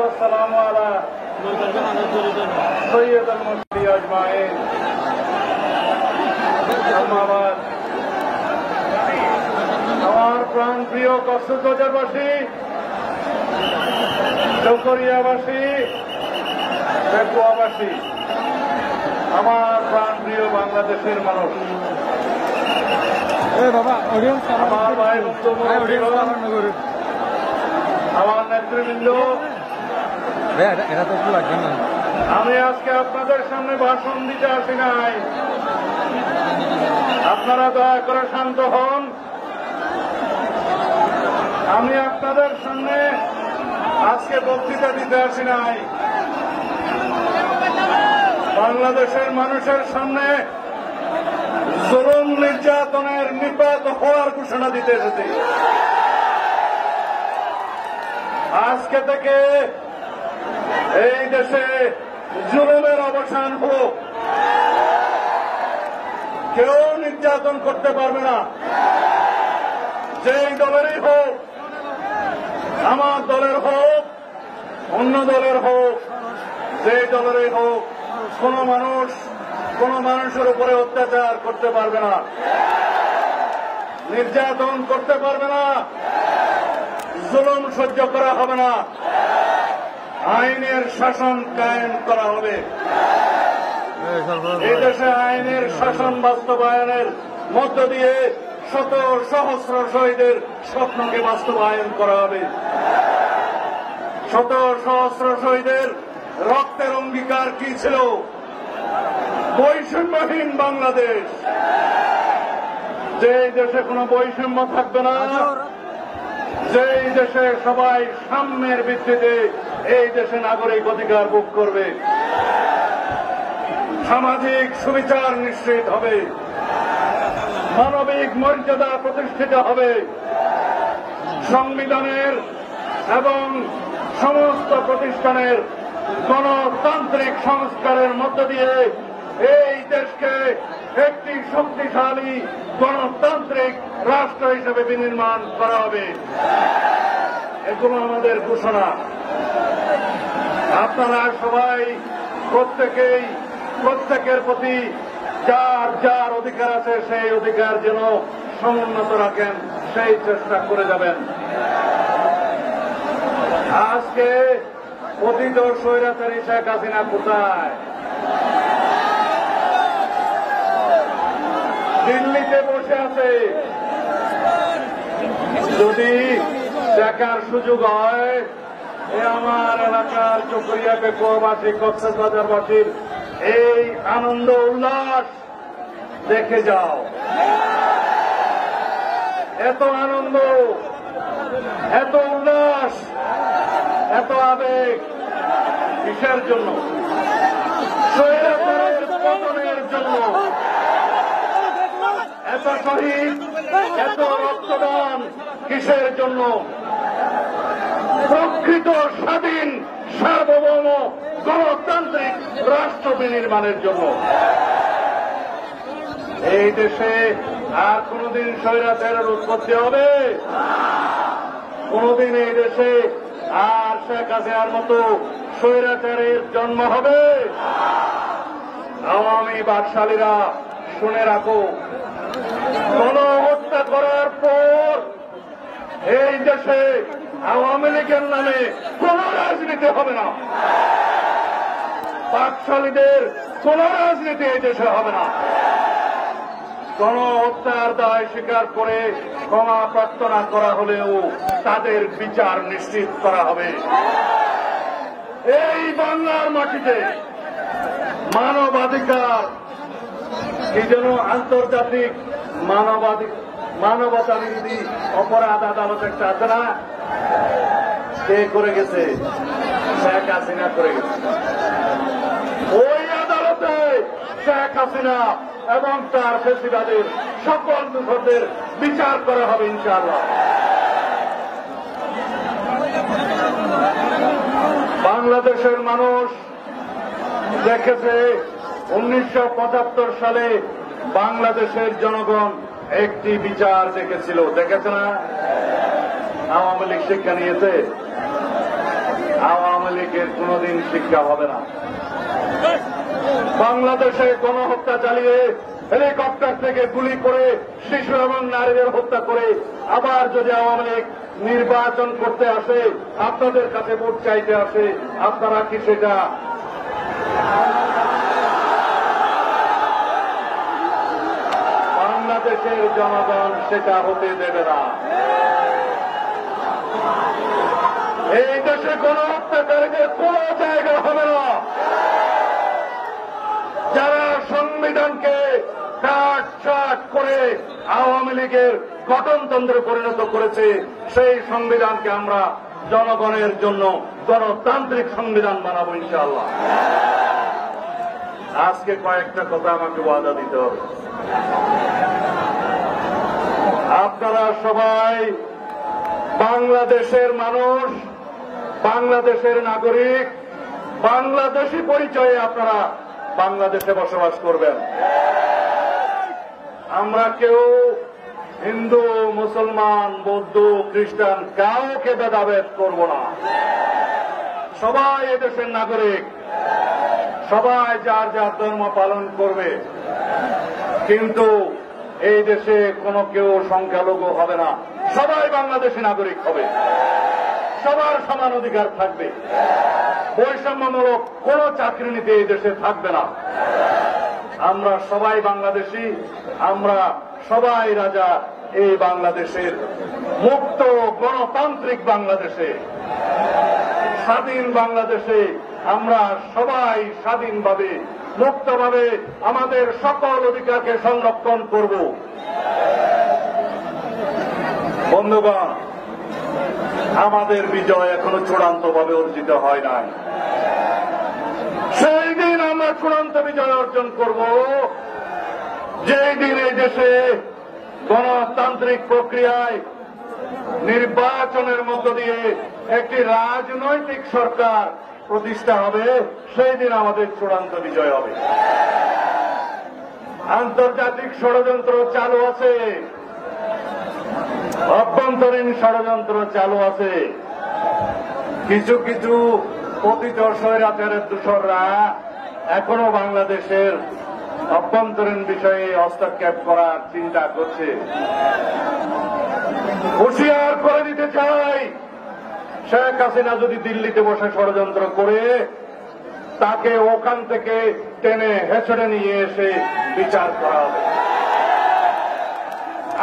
والسلام على سيد المرسلين أجمعين أما بعد আমার প্রাণ প্রিয় কক্সবাজারবাসী, চকরিয়াবাসী, পেকুয়াবাসী, আমার প্রাণ প্রিয় বাংলাদেশের মানুষ, আমার ভাই বন্ধু, আমার নেতৃবৃন্দ, আমি আজকে আপনাদের সামনে ভাষণ দিতে আসি নাই। আপনারা দয়া করে শান্ত হন। আমি আপনাদের সামনে আজকে বক্তৃতা দিতে আসি নাই। বাংলাদেশের মানুষের সামনে জুলুম নির্যাতনের নিপাত হওয়ার ঘোষণা দিতে এসেছি। আজকে থেকে এই দেশে জুলুমের অবসান হোক। কেউ নির্যাতন করতে পারবে না, যেই দলেরই হোক, আমার দলের হোক, অন্য দলের হোক, যেই দলেরই হোক, কোন মানুষের উপরে অত্যাচার করতে পারবে না, নির্যাতন করতে পারবে না, জুলুম সহ্য করা হবে না। আইনের শাসন কায়েম করা হবে। এই দেশে আইনের শাসন বাস্তবায়নের মধ্য দিয়ে শত সহস্র শহীদের স্বপ্নকে বাস্তবায়ন করা হবে। শত সহস্র শহীদের রক্তের অঙ্গীকার কি ছিল? বৈষম্যহীন বাংলাদেশ। যে দেশে কোনো বৈষম্য থাকবে না, যেই দেশে সবাই সাম্যের ভিত্তিতে এই দেশে নাগরিক অধিকার ভোগ করবে, সামাজিক সুবিচার নিশ্চিত হবে, মানবিক মর্যাদা প্রতিষ্ঠিত হবে, সংবিধানের এবং সমস্ত প্রতিষ্ঠানের গণতান্ত্রিক সংস্কারের মধ্য দিয়ে এই দেশকে একটি শক্তিশালী গণতান্ত্রিক রাষ্ট্র হিসেবে বিনির্মাণ করা হবে। এগুলো আমাদের ঘোষণা। আপনারা সবাই প্রত্যেকের প্রতি যার যার অধিকার আছে সেই অধিকার যেন সমুন্নত রাখেন, সেই চেষ্টা করে যাবেন। আজকে পতিত স্বৈরাচারী শেখ হাসিনা কোথায়? দিল্লিতে বসে আছে। যদি দেখার সুযোগ হয়, আমার এলাকার চকরিয়া, পেকুয়াবাসী, কক্সবাজারবাসীর এই আনন্দ উল্লাস দেখে যাও। এত আনন্দ, এত উল্লাস, এত আবেগ কিসের জন্য? স্বৈরাচারের পতনের জন্য। এত শহীদ, এত রক্তদান কিসের জন্য? প্রকৃত স্বাধীন সার্বভৌম গণতান্ত্রিক রাষ্ট্র বিনির্মাণের জন্য। এই দেশে আর কোনদিন স্বৈরাচারের উৎপত্তি হবে? কোনদিন এই দেশে আর শেখ হাসিনার মতো স্বৈরাচারের জন্ম হবে? আওয়ামী বাকশালীরা শুনে রাখো, গণহত্যা করার পর এই দেশে আওয়ামী লীগের নামে কোন রাজনীতি হবে না। বাকশালীদের কোন রাজনীতি এই দেশে হবে না। গণহত্যার দায় স্বীকার করে ক্ষমা প্রার্থনা করা হলেও তাদের বিচার নিশ্চিত করা হবে। এই বাংলার মাটিতে মানবাধিকার কি যেন আন্তর্জাতিক মানবতা বিরোধী অপরাধ আদালত একটা আছে না? কে করে গেছে? শেখ হাসিনা করে গেছে। ওই আদালতে শেখ হাসিনা এবং তার ফেসিবাদের সকল দোষীদের বিচার করা হবে ইনশাআল্লাহ। বাংলাদেশের মানুষ দেখেছে 1975 সালে বাংলাদেশের জনগণ একটি বিচার দেখেছিল, দেখেছে না? আওয়ামী লীগ শিক্ষা নিয়েছে। আওয়ামী আওয়ামী লীগের কোনদিন শিক্ষা হবে না। বাংলাদেশে গণহত্যা চালিয়ে হেলিকপ্টার থেকে গুলি করে শিশু এবং নারীদের হত্যা করে আবার যদি আওয়ামী লীগ নির্বাচন করতে আসে, আপনাদের কাছে ভোট চাইতে আসে, আপনারা কি সেটা বাংলাদেশের জনগণ সেটা হতে দেবে না। এই দেশে গণহত্যাকারীদের কোন জায়গা হবে না। যারা সংবিধানকে কাটছাট করে আওয়ামী লীগের গঠনতন্ত্রে পরিণত করেছে, সেই সংবিধানকে আমরা জনগণের জন্য গণতান্ত্রিক সংবিধান বানাবো ইনশাআল্লাহ। আজকে কয়েকটা কথা আমাকে ওয়াদা দিতে হবে। আপনারা সবাই বাংলাদেশের মানুষ, বাংলাদেশের নাগরিক, বাংলাদেশী পরিচয়ে আপনারা বাংলাদেশে বসবাস করবেন। আমরা কেউ হিন্দু, মুসলমান, বৌদ্ধ, খ্রিস্টান কাউকে ভেদাভেদ করব না। সবাই এদেশের নাগরিক, সবাই যার যার ধর্ম পালন করবে, কিন্তু এই দেশে কোনো কেউ সংখ্যালঘু হবে না। সবাই বাংলাদেশী নাগরিক হবে, সবার সমান অধিকার থাকবে, বৈষম্যমূলক কোন চাকরি নিতে এই দেশে থাকবে না। আমরা সবাই বাংলাদেশী, আমরা সবাই রাজা এই বাংলাদেশের, মুক্ত গণতান্ত্রিক বাংলাদেশে, স্বাধীন বাংলাদেশে আমরা সবাই স্বাধীনভাবে মুক্তভাবে আমাদের সকল অধিকারকে সংরক্ষণ করব। বন্ধুগণ, আমাদের বিজয় এখনো চূড়ান্তভাবে অর্জিত হয় নাই। সেই দিন আমরা চূড়ান্ত বিজয় অর্জন করব যেই দিন এই দেশে গণতান্ত্রিক প্রক্রিয়ায় নির্বাচনের মধ্য দিয়ে একটি রাজনৈতিক সরকার প্রতিষ্ঠা হবে। সেই দিন আমাদের চূড়ান্ত বিজয় হবে। আন্তর্জাতিক ষড়যন্ত্র চালু আছে, অভ্যন্তরীণ ষড়যন্ত্র চালু আছে। কিছু কিছু পতিত স্বৈরাচারের দূষররা এখনো বাংলাদেশের অভ্যন্তরীণ বিষয়ে হস্তক্ষেপ করার চিন্তা করছে। হুঁশিয়ার করে দিতে চাই, শেখ হাসিনা যদি দিল্লিতে বসে ষড়যন্ত্র করে, তাকে ওখান থেকে টেনে হেঁচড়ে নিয়ে এসে বিচার করা হবে,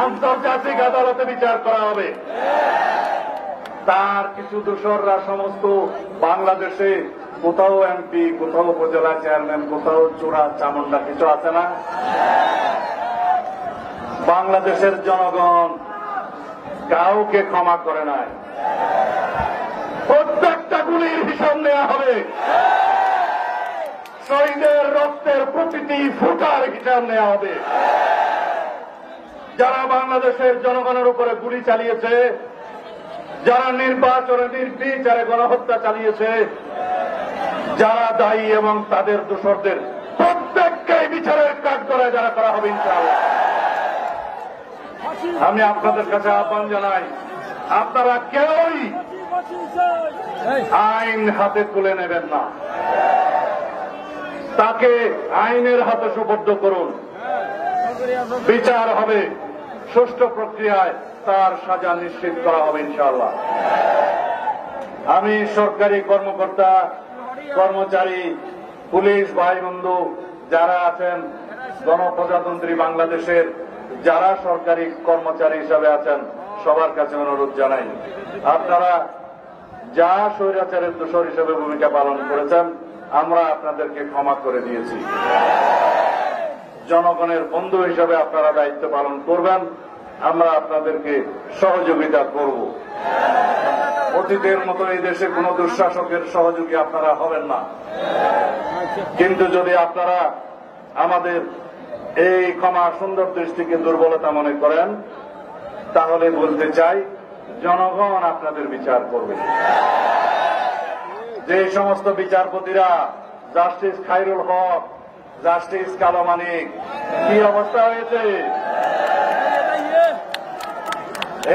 আন্তর্জাতিক আদালতে বিচার করা হবে। তার কিছু দূষররা সমস্ত বাংলাদেশে কোথাও এমপি, কোথাও উপজেলা চেয়ারম্যান, কোথাও চোরা চামুন্ডা কিছু আছে না? বাংলাদেশের জনগণ কাউকে ক্ষমা করে নাই। প্রত্যেকটা গুলির হিসাব নেওয়া হবে, শহীদের রক্তের প্রতিটি ফোঁটার হিসাব নেওয়া হবে। যারা বাংলাদেশের জনগণের উপরে গুলি চালিয়েছে, যারা নির্বাচনে নির্বিচারে গণহত্যা চালিয়েছে, যারা দায়ী এবং তাদের দোষরদের প্রত্যেককে বিচারের কাঠগড়ায় যারা করা হবে ইনশাআল্লাহ। আমি আপনাদের কাছে আহ্বান জানাই, আপনারা কেউই আইন হাতে তুলে নেবেন না, তাকে আইনের হাতে সুপর্দ করুন। বিচার হবে, সুষ্ঠু প্রক্রিয়ায় তার সাজা নিশ্চিত করা হবে ইনশাআল্লাহ। আমি সরকারি কর্মকর্তা, কর্মচারী, পুলিশ ভাই বন্ধু যারা আছেন, গণপ্রজাতন্ত্রী বাংলাদেশের যারা সরকারি কর্মচারী হিসাবে আছেন, সবার কাছে অনুরোধ জানাই, আপনারা যা স্বৈরাচারের দোষর হিসেবে ভূমিকা পালন করেছেন, আমরা আপনাদেরকে ক্ষমা করে দিয়েছি। জনগণের বন্ধু হিসেবে আপনারা দায়িত্ব পালন করবেন, আমরা আপনাদেরকে সহযোগিতা করব। অতীতের মতো এই দেশে কোন দুঃশাসকের সহযোগী আপনারা হবেন না। কিন্তু যদি আপনারা আমাদের এই ক্ষমা সুন্দর দৃষ্টিকে দুর্বলতা মনে করেন, তাহলে বলতে চাই, জনগণ আপনাদের বিচার করবে। যে সমস্ত বিচারপতিরা, জাস্টিস খায়রুল হক, জাস্টিস কালো মানিক, কি অবস্থা হয়েছে?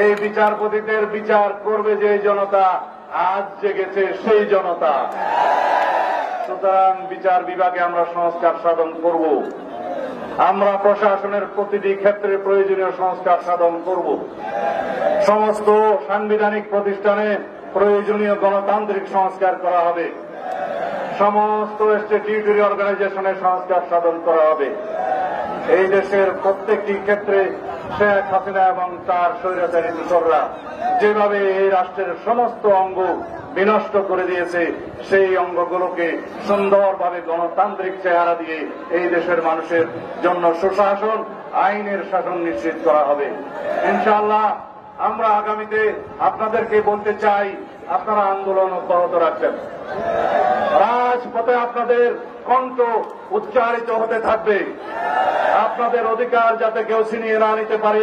এই বিচারপতিদের বিচার করবে যে জনতা, আজ জেগেছে সেই জনতা। সুতরাং বিচার বিভাগে আমরা সংস্কার সাধন করব, আমরা প্রশাসনের প্রতিটি ক্ষেত্রে প্রয়োজনীয় সংস্কার সাধন করব, সমস্ত সাংবিধানিক প্রতিষ্ঠানে প্রয়োজনীয় গণতান্ত্রিক সংস্কার করা হবে, সমস্ত স্ট্যাটিউটরি অর্গানাইজেশনের সংস্কার সাধন করা হবে। এই দেশের প্রত্যেকটি ক্ষেত্রে শেখ হাসিনা এবং তার স্বৈরাচারী দূষররা যেভাবে এই রাষ্ট্রের সমস্ত অঙ্গ বিনষ্ট করে দিয়েছে, সেই অঙ্গগুলোকে সুন্দরভাবে গণতান্ত্রিক চেহারা দিয়ে এই দেশের মানুষের জন্য সুশাসন, আইনের শাসন নিশ্চিত করা হবে ইনশাআল্লাহ। আমরা আগামীতে আপনাদেরকে বলতে চাই, আপনারা আন্দোলন অব্যাহত রাখবেন, রাজপথে আপনাদের কণ্ঠ উচ্চারিত হতে থাকবে, আপনাদের অধিকার যাতে কেউ ছিনিয়ে না নিতে পারে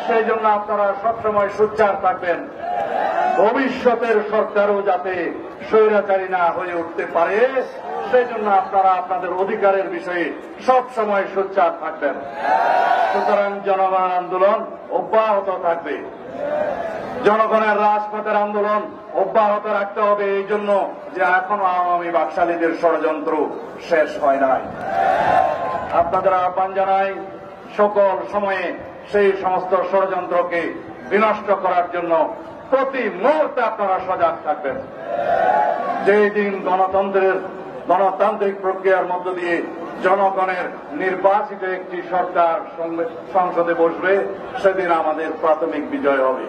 সেই জন্য আপনারা সবসময় সোচ্চার থাকবেন। ভবিষ্যতের সরকারও যাতে স্বৈরাচারী না হয়ে উঠতে পারে সেই জন্য আপনারা আপনাদের অধিকারের বিষয়ে সবসময় সোচ্চার থাকবেন। সুতরাং জনগণ আন্দোলন অব্যাহত থাকবে, জনগণের রাজপথের আন্দোলন অব্যাহত রাখতে হবে, এই জন্য যে এখনো আওয়ামী বাকশালীদের ষড়যন্ত্র শেষ হয় নাই। আপনাদের আহ্বান জানাই সকল সময়ে সেই সমস্ত ষড়যন্ত্রকে বিনষ্ট করার জন্য প্রতি মুহূর্তে আপনারা সজাগ থাকবেন। যেই দিন গণতান্ত্রিক প্রক্রিয়ার মধ্য দিয়ে জনগণের নির্বাচিত একটি সরকার সংসদে বসবে, সেদিন আমাদের প্রাথমিক বিজয় হবে।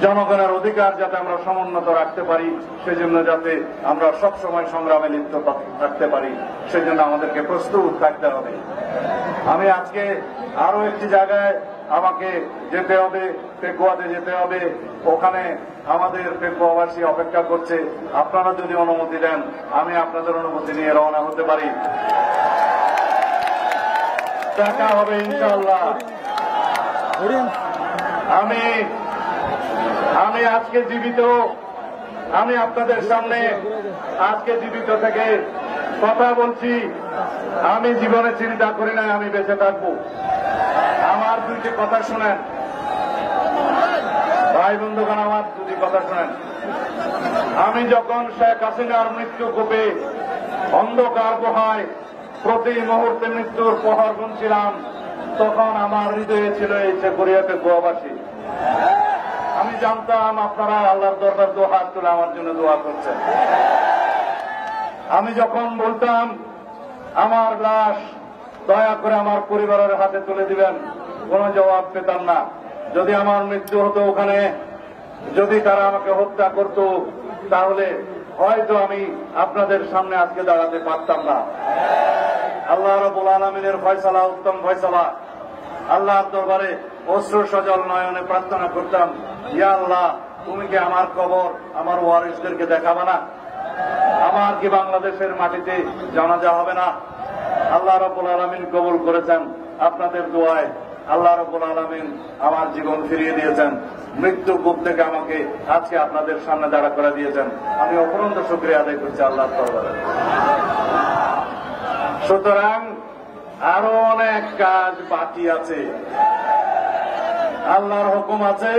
জনগণের অধিকার যাতে আমরা সমুন্নত রাখতে পারি, সেজন্য যাতে আমরা সবসময় সংগ্রামে লিপ্ত থাকতে পারি, সেজন্য আমাদেরকে প্রস্তুত থাকতে হবে। আমি আজকে আরো একটি জায়গায় আমাকে যেতে হবে, পেকুয়াতে যেতে হবে, ওখানে আমাদের পেকুয়াবাসী অপেক্ষা করছে। আপনারা যদি অনুমতি দেন আমি আপনাদের অনুমতি নিয়ে রওনা হতে পারি। দেখা হবে ইনশাআল্লাহ। আমি আজকে জীবিত, আমি আপনাদের সামনে আজকে জীবিত থেকে কথা বলছি। আমি জীবনে চিন্তা করি নাই আমি বেঁচে থাকবো। আমার দুইটি কথা শুনেন ভাই বন্ধুগণ, আমার দুটি কথা শুনেন। আমি যখন শেখ হাসিনার মৃত্যু কোপে অন্ধকার গুহায় প্রতি মুহূর্তে মৃত্যুর প্রহর গুনছিলাম, তখন আমার হৃদয়ে ছিল এই চেকরিয়াতে গোয়াবাসী। আমি জানতাম আপনারা আল্লাহর দরবার দু হাত তুলে আমার জন্য দোয়া করছেন। আমি যখন বলতাম আমার লাশ দয়া করে আমার পরিবারের হাতে তুলে দিবেন, কোনো জবাব পেতাম না। যদি আমার মৃত্যু হতো ওখানে, যদি তারা আমাকে হত্যা করত, তাহলে হয়তো আমি আপনাদের সামনে আজকে দাঁড়াতে পারতাম না। আল্লাহ রাব্বুল আলামিনের ফয়সালা উত্তম ফয়সালা। আল্লাহর দরবারে অশ্রু সজল নয়নে প্রার্থনা করতাম, ইয়া আল্লাহ, তুমি কি আমার কবর আমার ওয়ারিসদেরকে দেখাবে না? আমার কি বাংলাদেশের মাটিতে জানাজা হবে না? আল্লাহ রাব্বুল আলামিন কবুল করেছেন আপনাদের দোয়ায়। আল্লাহ রাব্বুল আলামিন আমার জীবন ফিরিয়ে দিয়েছেন, মৃত্যু কূপ থেকে আমাকে আজকে আপনাদের সামনে দাঁড়া করে দিয়েছেন। আমি অপরন্ত শুকরিয়া আদায় করছি আল্লাহর দরবারে। সুতরাং আরো অনেক কাজ বাকি আছে, আল্লাহর হুকুম আছে।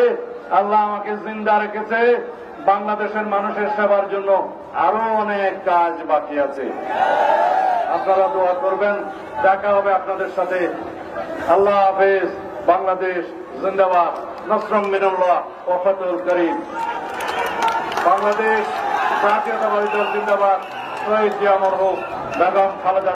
আল্লাহ আমাকে জিন্দা রেখেছে বাংলাদেশের মানুষের সেবার জন্য, আরো অনেক কাজ বাকি আছে। আপনারা দোয়া করবেন। দেখা হবে আপনাদের সাথে। আল্লাহ হাফেজ। বাংলাদেশ জিন্দাবাদ। নসরুম মিনাল্লাহ ওয়া ফাতহুল করিম। বাংলাদেশ জাতীয়তাবাদী দল জিন্দাবাদ। শহীদ জিয়া মরহুম বেগম খালেদা